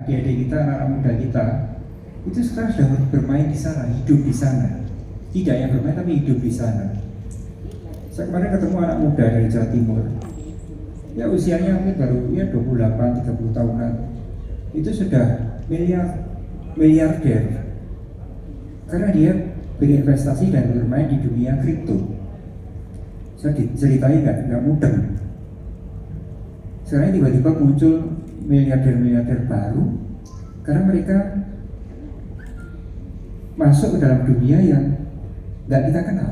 adik-adik kita, anak-anak muda kita itu sekarang sudah bermain di sana, hidup di sana. Tidak yang bermain tapi hidup di sana. Saya kemarin ketemu anak muda dari Jawa Timur. Ya usianya mungkin baru ya 28-30 tahunan. Itu sudah miliarder. Karena dia berinvestasi dan bermain di dunia kripto. Saya diceritain nggak mudah. Sekarang tiba-tiba muncul miliarder baru karena mereka masuk ke dalam dunia yang nggak kita kenal.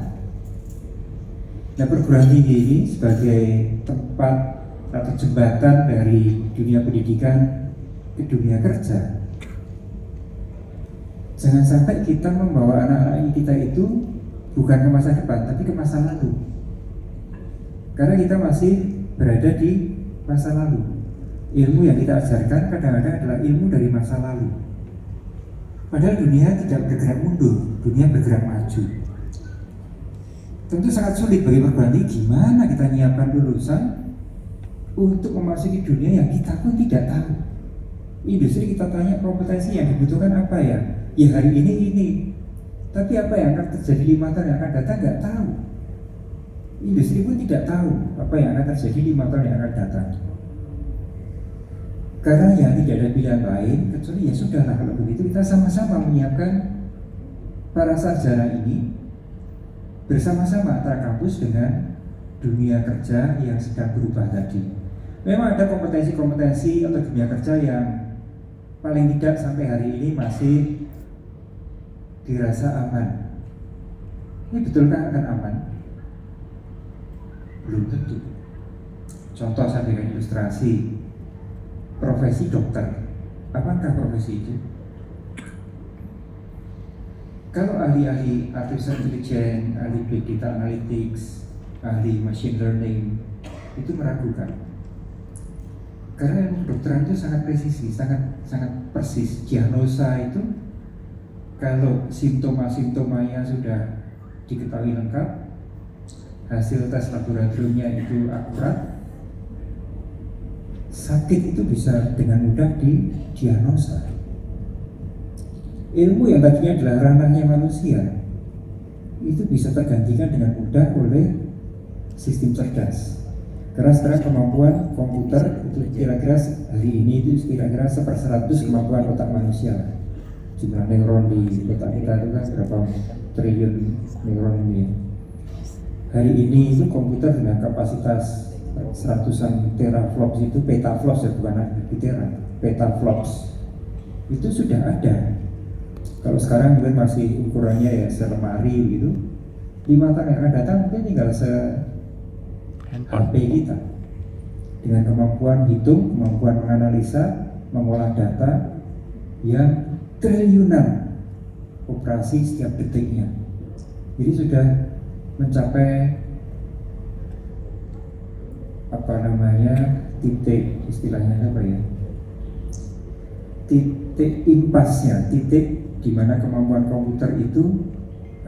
Nah, perguruan tinggi ini sebagai tempat atau jembatan dari dunia pendidikan ke dunia kerja. Jangan sampai kita membawa anak-anak kita itu bukan ke masa depan, tapi ke masa lalu. Karena kita masih berada di masa lalu. Ilmu yang kita ajarkan kadang-kadang adalah ilmu dari masa lalu. Padahal dunia tidak bergerak mundur, dunia bergerak maju. Tentu sangat sulit bagi perguruan tinggi. Gimana kita menyiapkan lulusan untuk memasuki dunia yang kita pun tidak tahu. Industri kita tanya kompetensi yang dibutuhkan apa ya? Ya hari ini. Tapi apa yang akan terjadi 5 tahun yang akan datang nggak tahu. Industri pun tidak tahu apa yang akan terjadi 5 tahun yang akan datang. Karena ya tidak ada pilihan lain kecuali ya sudahlah kalau begitu kita sama-sama menyiapkan para sarjana ini bersama-sama antara kampus dengan dunia kerja yang sedang berubah tadi. Memang ada kompetensi-kompetensi atau dunia kerja yang paling tidak sampai hari ini masih dirasa aman. Ini betulkah akan aman? Belum tentu. Contoh saya berikan ilustrasi. Profesi dokter, apakah profesi itu? Kalau ahli-ahli artificial intelligence, ahli big data analytics, ahli machine learning itu meragukan. Karena ilmu kedokteran itu sangat presisi, sangat persis. Diagnosa itu kalau simptoma-simptomanya sudah diketahui lengkap, hasil tes laboratoriumnya itu akurat, sakit itu bisa dengan mudah didiagnosa. Ilmu yang tadinya adalah ranahnya manusia itu bisa tergantikan dengan mudah oleh sistem cerdas. Karena sekarang kemampuan komputer itu kira-kira hari ini itu kira-kira 1/100 kemampuan otak manusia. Jumlah neuron di otak kita itu kan berapa triliun neuron ini. Hari ini itu komputer dengan kapasitas seratusan teraflops itu petaflops ya, bukan petaflops itu sudah ada. Kalau sekarang mungkin masih ukurannya ya selemari gitu. 5 tahun yang akan datang mungkin tinggal HP kita dengan kemampuan hitung, kemampuan menganalisa, mengolah data yang triliunan operasi setiap detiknya. Jadi sudah mencapai titik istilahnya apa ya, titik impasnya, titik di mana kemampuan komputer itu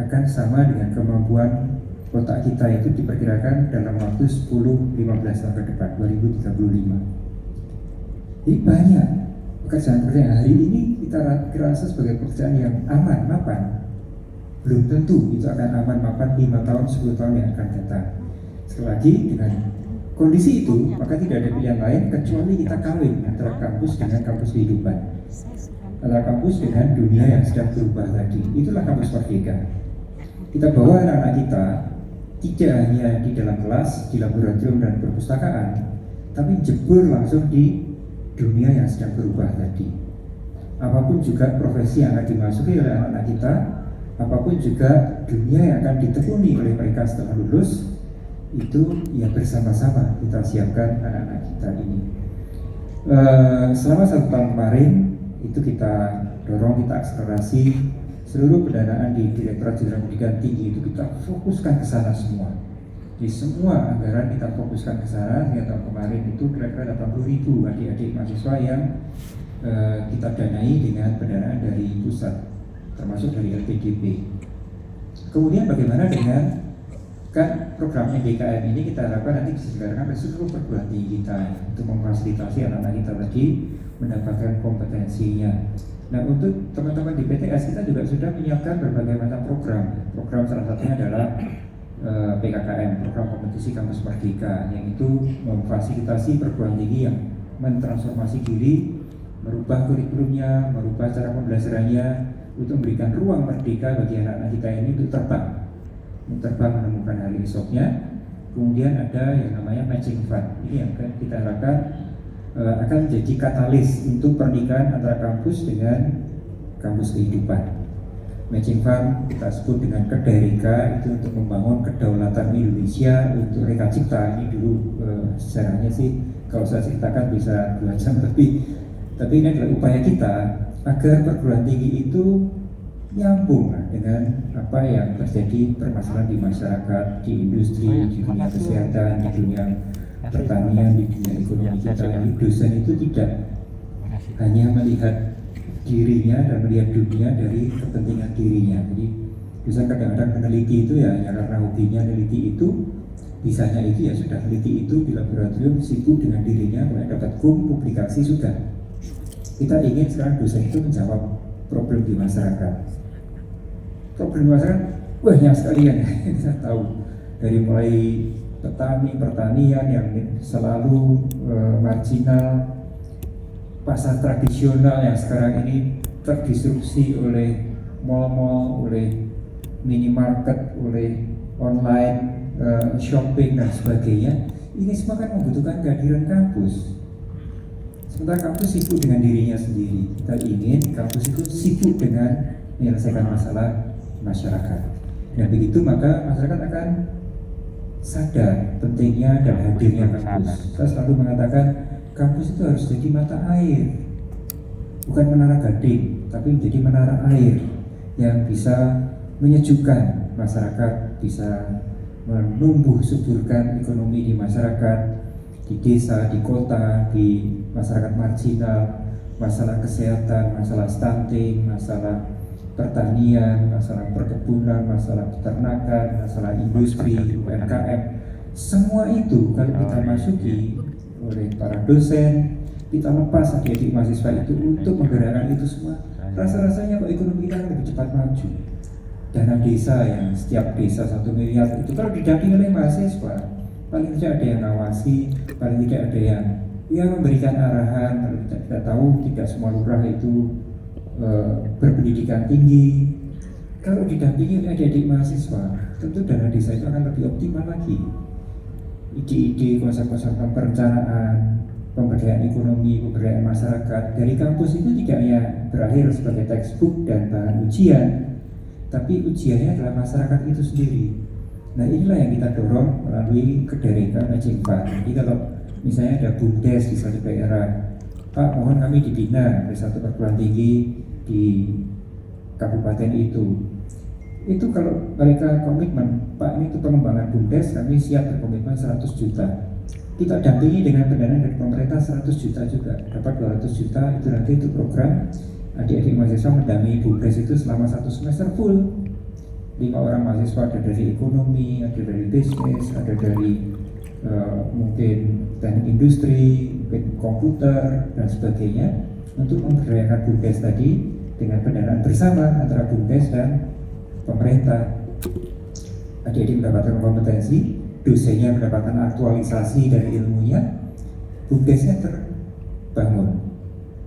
akan sama dengan kemampuan otak kita itu diperkirakan dalam waktu 10-15 tahun ke depan, 2035. Jadi banyak pekerjaan-pekerjaan hari ini kita rasa sebagai pekerjaan yang aman, mapan. Belum tentu itu akan aman, mapan 5 tahun, 10 tahun yang akan datang. Sekali lagi dengan kondisi itu, maka tidak ada pilihan lain kecuali kita kawin antara kampus dengan kampus kehidupan, antara kampus dengan dunia yang sedang berubah tadi. Itulah kampus Merdeka. Kita bawa anak-anak kita tidak hanya di dalam kelas, di laboratorium dan perpustakaan, tapi jebur langsung di dunia yang sedang berubah tadi. Apapun juga profesi yang akan dimasuki oleh anak-anak kita, apapun juga dunia yang akan ditekuni oleh mereka setelah lulus, itu ya bersama-sama kita siapkan anak-anak kita ini. Selama 1 tahun kemarin itu kita dorong, kita akselerasi seluruh pendanaan di Direktorat Jenderal Pendidikan Tinggi itu kita fokuskan ke sana semua. Di semua anggaran kita fokuskan ke sana. Sehingga tahun kemarin itu kira-kira 80.000 adik-adik mahasiswa yang kita danai dengan pendanaan dari pusat, termasuk dari LPDP. Kemudian bagaimana dengan kan program MBKM ini kita harapkan nanti bisa dilakukan oleh seluruh perguruan tinggi kita untuk memfasilitasi anak-anak kita tadi mendapatkan kompetensinya. Nah, untuk teman-teman di PTS kita juga sudah menyiapkan berbagai macam program. Program salah satunya adalah PKKM, Program Kompetisi Kampus Merdeka, yang itu memfasilitasi perguruan tinggi yang mentransformasi diri, merubah kurikulumnya, merubah cara pembelajarannya, untuk memberikan ruang merdeka bagi anak-anak kita ini untuk terbang menemukan hari esoknya. Kemudian ada yang namanya matching fund, ini yang kita harapkan akan menjadi katalis untuk pernikahan antara kampus dengan kampus kehidupan. Matching fund kita sebut dengan Kedarika, itu untuk membangun kedaulatan Indonesia untuk Reka Cipta. Ini dulu sejarahnya sih kalau saya ceritakan bisa 2 jam lebih, tapi ini adalah upaya kita agar perguruan tinggi itu nyambung dengan apa yang terjadi permasalahan di masyarakat, di industri, di dunia kesehatan, di dunia pertanian, di dunia ekonomi kita. Jadi dosen itu tidak hanya melihat dirinya dan melihat dunia dari kepentingan dirinya. Jadi dosen kadang-kadang meneliti itu ya hanya karena hobinya meneliti itu, bisanya itu ya sudah meneliti itu di laboratorium, sibuk dengan dirinya, kemudian dapat publikasi sudah. Kita ingin sekarang dosen itu menjawab problem di masyarakat. Problem di masyarakat banyak sekali ya, kita tahu dari mulai pertanian yang selalu marginal, pasar tradisional yang sekarang ini terdisrupsi oleh mal-mal, oleh minimarket, oleh online shopping dan sebagainya. Ini semua kan membutuhkan kehadiran kampus. Sementara kampus sibuk dengan dirinya sendiri. Kita ingin kampus itu sibuk dengan menyelesaikan masalah masyarakat. Dan begitu maka masyarakat akan sadar pentingnya dan hadirnya kampus. Saya selalu mengatakan kampus itu harus jadi mata air, bukan menara gading, tapi menjadi menara air yang bisa menyejukkan masyarakat, bisa menumbuh suburkan ekonomi di masyarakat, di desa, di kota, di masyarakat marginal, masalah kesehatan, masalah stunting, masalah pertanian, masalah perkebunan, masalah peternakan, masalah industri, UMKM. Semua itu kalau kita masuki oleh para dosen, kita lepas adik-adik mahasiswa itu untuk menggerakkan itu semua, rasa-rasanya kok ekonomi kita lebih cepat maju. Dana desa yang setiap desa 1 miliar itu kalau didampingi oleh mahasiswa, paling tidak ada yang ngawasi, paling tidak ada yang memberikan arahan. Kalau kita tahu tidak semua lurah itu berpendidikan tinggi. Kalau didampingi oleh adik-adik mahasiswa, tentu dana desa itu akan lebih optimal lagi. Ide-ide, konsep-konsep perencanaan, pemberdayaan ekonomi, pemberdayaan masyarakat dari kampus itu tidak hanya berakhir sebagai textbook dan bahan ujian, tapi ujiannya adalah masyarakat itu sendiri. Nah, inilah yang kita dorong melalui Kedarika Matching Fund. Jadi kalau misalnya ada BUMDes di suatu daerah, Pak, mohon kami dibina dari satu perguruan tinggi di kabupaten itu kalau mereka komitmen, Pak, ini untuk pengembangan BUMDes kami siap berkomitmen 100 juta. Kita dampingi dengan pendanaan dari pemerintah 100 juta juga, dapat 200 juta itu nanti itu program adik-adik mahasiswa mendampingi BUMDes itu selama 1 semester full. 5 orang mahasiswa, ada dari ekonomi, ada dari bisnis, ada dari mungkin teknik industri, mungkin komputer dan sebagainya, untuk memberdayakan BUMDes tadi dengan pendanaan bersama antara BUMDes dan pemerintah. Adik-adik mendapatkan kompetensi, dosennya mendapatkan aktualisasi dari ilmunya, BUMDesnya terbangun.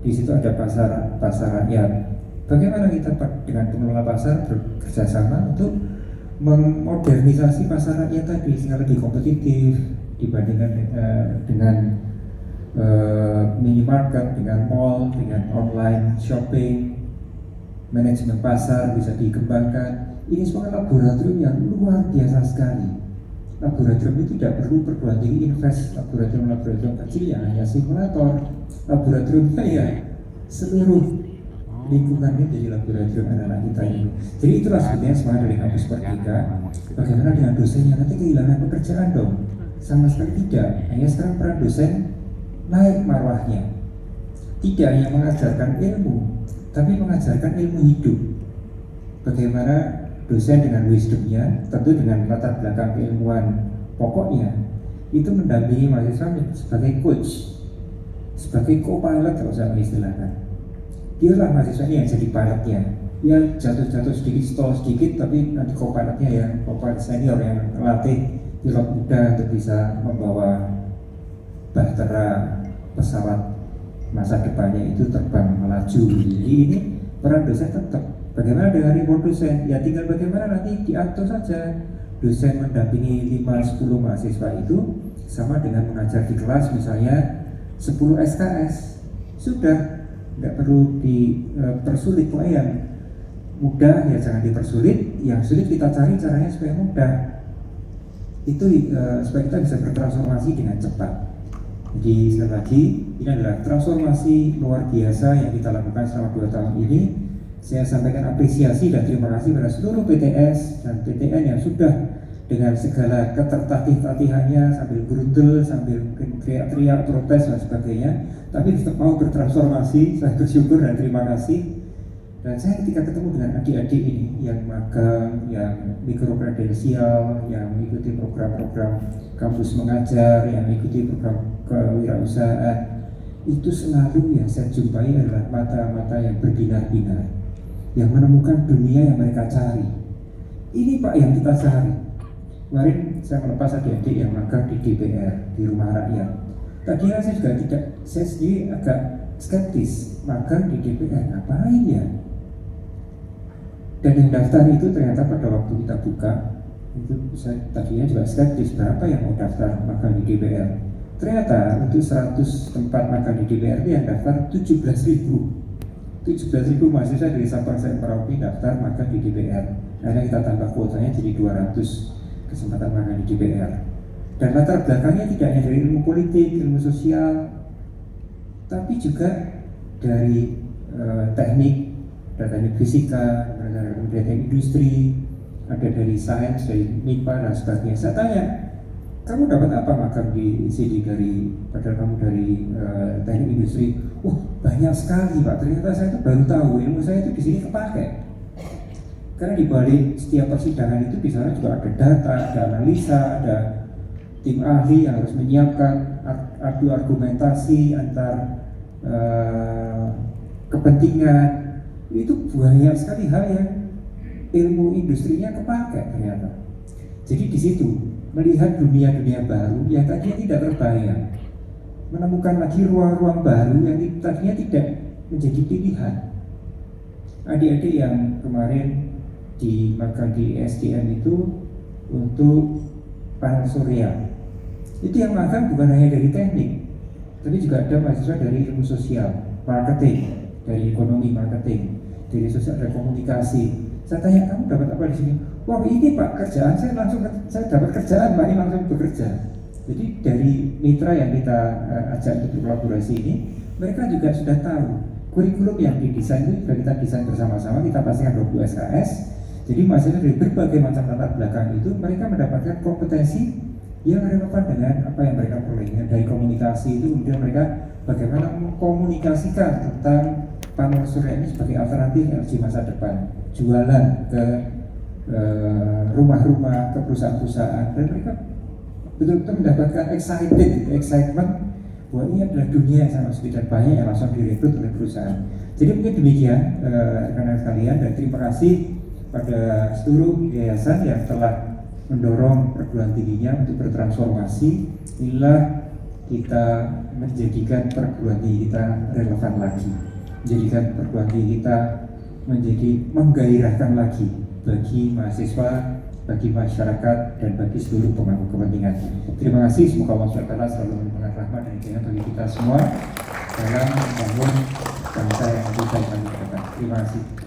Di situ ada pasar rakyat. Bagaimana kita dengan pengelola pasar bekerja sama untuk memodernisasi pasar rakyat tadi sehingga lebih kompetitif dibandingkan dengan minimarket, dengan mall, dengan online shopping. Manajemen pasar bisa dikembangkan. Ini semua laboratorium yang luar biasa sekali. Laboratorium itu tidak perlu perguruan tinggi invest, laboratorium kecil yang hanya simulator. Laboratoriumnya ya seluruh lingkungannya jadi laboratorium anak-anak kita ini. Jadi itulah sebenarnya semangat dari kampus Merdeka. Bagaimana dengan dosennya, nanti kehilangan pekerjaan dong? Sama sekali tidak. Hanya sekarang peran dosen naik marwahnya. Tidak hanya mengajarkan ilmu, tapi mengajarkan ilmu hidup. Bagaimana dosen dengan wisdomnya, tentu dengan latar belakang keilmuan pokoknya, itu mendampingi mahasiswa sebagai coach. sebagai co-pilot, kalau saya istilahkan. Dialah mahasiswa ini yang jadi pilotnya. Ya jatuh-jatuh sedikit, stall sedikit, tapi nanti co-pilotnya yang co-pilot senior yang melatih pilot muda untuk bisa membawa bahtera pesawat masa depannya itu terbang melaju. Jadi ini peran dosen tetap. Bagaimana dengan remote dosen? Ya tinggal bagaimana nanti diatur saja. Dosen mendampingi 5-10 mahasiswa itu sama dengan mengajar di kelas misalnya 10 SKS. Sudah, tidak perlu dipersulit. Pokoknya yang mudah ya jangan dipersulit, yang sulit kita cari caranya supaya mudah. Itu supaya kita bisa bertransformasi dengan cepat. Jadi sekali lagi, ini adalah transformasi luar biasa yang kita lakukan selama 2 tahun ini. Saya sampaikan apresiasi dan terima kasih pada seluruh PTS dan PTN yang sudah dengan segala ketertatih-tatihannya sambil gerundel, sambil mungkin teriak-teriak, protes dan sebagainya, tapi tetap mau bertransformasi. Saya bersyukur dan terima kasih. Dan saya ketika ketemu dengan adik-adik ini yang magang, yang mikro-kredensial, yang mengikuti program-program kampus mengajar, yang mengikuti program kewirausahaan, itu selalu yang saya jumpai adalah mata-mata yang berbinar-binar, yang menemukan dunia yang mereka cari. Ini Pak yang kita cari. Kemarin saya melepas adik-adik yang magang di DPR, di Rumah Rakyat. Tadinya saya juga tidak, saya sendiri agak skeptis, magang di DPR ngapain ya? Dan yang daftar itu ternyata pada waktu kita buka, itu saya tadinya juga skeptis, berapa yang mau daftar magang di DPR? Ternyata untuk 100 tempat magang di DPR itu yang daftar 17.000 mahasiswa dari Sabang sampai Merauke daftar magang di DPR. Akhirnya kita tambah kuotanya jadi 200 kesempatan magang di DPR. Dan latar belakangnya tidak hanya dari ilmu politik, ilmu sosial, tapi juga dari teknik, ada teknik fisika, ada teknik industri, ada dari sains, dari MIPA dan sebagainya. Saya tanya, kamu dapat apa magang di sini padahal kamu dari teknik industri? Banyak sekali Pak. Ternyata saya itu baru tahu, ilmu saya itu di sini kepakai. Karena di balik setiap persidangan itu di sana juga ada data, ada analisa, ada tim ahli yang harus menyiapkan adu argumentasi antar kepentingan. Itu banyak sekali hal yang ilmu industrinya kepakai ternyata. Jadi di situ melihat dunia-dunia baru yang tadinya tidak terbayang, menemukan lagi ruang-ruang baru yang tadinya tidak menjadi pilihan. Adik-adik yang kemarin di magang di SDM itu untuk panel surya, itu yang magang bukan hanya dari teknik, tapi juga ada mahasiswa dari ilmu sosial, marketing, dari ekonomi marketing, dari sosial dan komunikasi. Saya tanya, kamu dapat apa di sini? Wah ini Pak kerjaan saya dapat kerjaan Pak, ini langsung bekerja. Jadi dari mitra yang kita ajak untuk berkolaborasi ini, mereka juga sudah tahu kurikulum yang didesain itu sudah kita desain bersama-sama, kita pastikan 20 SKS. Jadi mahasiswa dari berbagai macam latar belakang itu mereka mendapatkan kompetensi yang relevan dengan apa yang mereka peroleh. Dari komunikasi itu kemudian mereka bagaimana mengkomunikasikan tentang panel surya ini sebagai alternatif energi masa depan, jualan ke rumah-rumah, ke perusahaan-perusahaan, dan mereka betul-betul mendapatkan excitement bahwa ini adalah dunia yang sangat sulit dan banyak yang langsung direkrut oleh perusahaan. Jadi mungkin demikian rekan-rekan sekalian, dan terima kasih pada seluruh yayasan yang telah mendorong perguruan tingginya untuk bertransformasi. Inilah kita menjadikan perguruan tinggi kita relevan lagi, menjadikan perguruan tinggi kita menjadi menggairahkan lagi bagi mahasiswa, bagi masyarakat, dan bagi seluruh pemangku kepentingan. Terima kasih, semoga Allah SWT selalu memberikan rahmat dan hidayah bagi kita semua dalam membangun bangsa yang lebih baik lagi ke depan. Terima kasih.